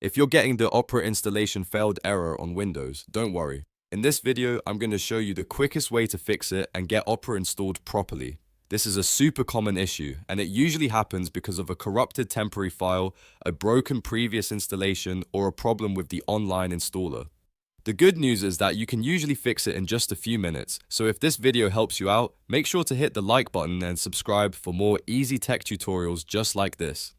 If you're getting the Opera installation failed error on Windows, don't worry. In this video, I'm going to show you the quickest way to fix it and get Opera installed properly. This is a super common issue, and it usually happens because of a corrupted temporary file, a broken previous installation, or a problem with the online installer. The good news is that you can usually fix it in just a few minutes, so if this video helps you out, make sure to hit the like button and subscribe for more easy tech tutorials just like this.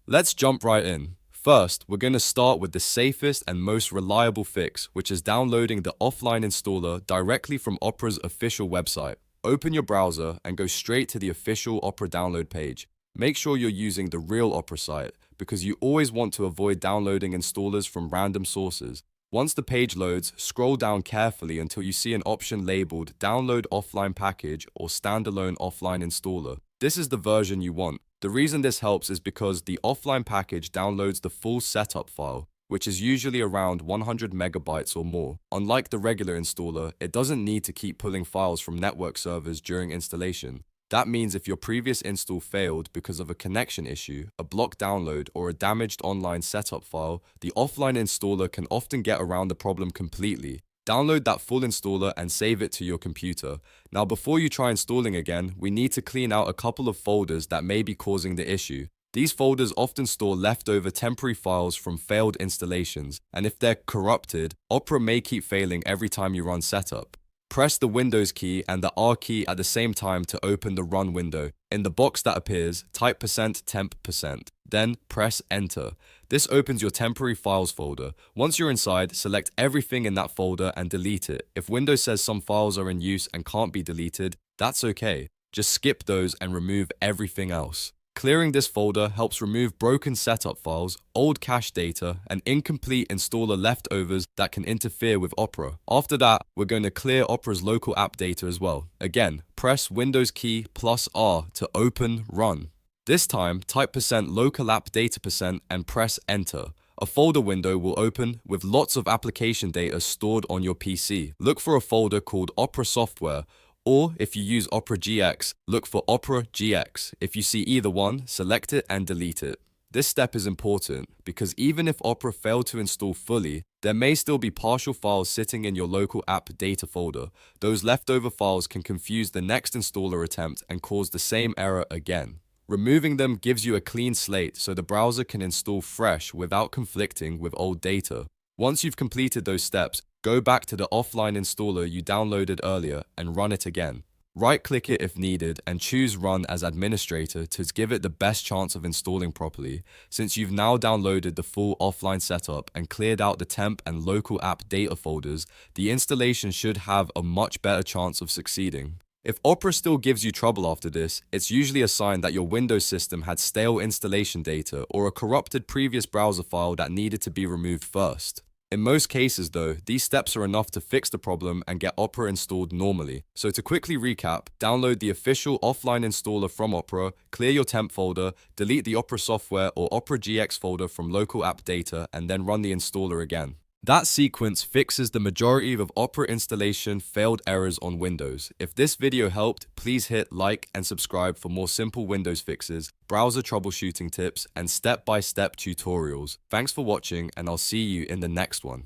Let's jump right in. First, we're going to start with the safest and most reliable fix, which is downloading the offline installer directly from Opera's official website. Open your browser and go straight to the official Opera download page. Make sure you're using the real Opera site, because you always want to avoid downloading installers from random sources. Once the page loads, scroll down carefully until you see an option labeled Download Offline Package or Standalone Offline Installer. This is the version you want. The reason this helps is because the offline package downloads the full setup file, which is usually around 100 megabytes or more. Unlike the regular installer, it doesn't need to keep pulling files from network servers during installation. That means if your previous install failed because of a connection issue, a blocked download, or a damaged online setup file, the offline installer can often get around the problem completely. Download that full installer and save it to your computer. Now, before you try installing again, we need to clean out a couple of folders that may be causing the issue. These folders often store leftover temporary files from failed installations, and if they're corrupted, Opera may keep failing every time you run setup. Press the Windows key and the R key at the same time to open the Run window. In the box that appears, type %temp%. Then press Enter. This opens your temporary files folder. Once you're inside, select everything in that folder and delete it. If Windows says some files are in use and can't be deleted, that's okay. Just skip those and remove everything else. Clearing this folder helps remove broken setup files, old cache data, and incomplete installer leftovers that can interfere with Opera. After that, we're going to clear Opera's local app data as well. Again, press Windows key plus R to open Run. This time, type %localappdata% and press Enter. A folder window will open with lots of application data stored on your PC. Look for a folder called Opera Software, or if you use Opera GX, look for Opera GX. If you see either one, select it and delete it. This step is important because even if Opera failed to install fully, there may still be partial files sitting in your local app data folder. Those leftover files can confuse the next installer attempt and cause the same error again. Removing them gives you a clean slate so the browser can install fresh without conflicting with old data. Once you've completed those steps, go back to the offline installer you downloaded earlier and run it again. Right-click it if needed and choose Run as administrator to give it the best chance of installing properly. Since you've now downloaded the full offline setup and cleared out the temp and local app data folders, the installation should have a much better chance of succeeding. If Opera still gives you trouble after this, it's usually a sign that your Windows system had stale installation data or a corrupted previous browser file that needed to be removed first. In most cases though, these steps are enough to fix the problem and get Opera installed normally. So to quickly recap, download the official offline installer from Opera, clear your temp folder, delete the Opera software or Opera GX folder from local app data, and then run the installer again. That sequence fixes the majority of Opera installation failed errors on Windows. If this video helped, please hit like and subscribe for more simple Windows fixes, browser troubleshooting tips, and step-by-step tutorials. Thanks for watching, and I'll see you in the next one.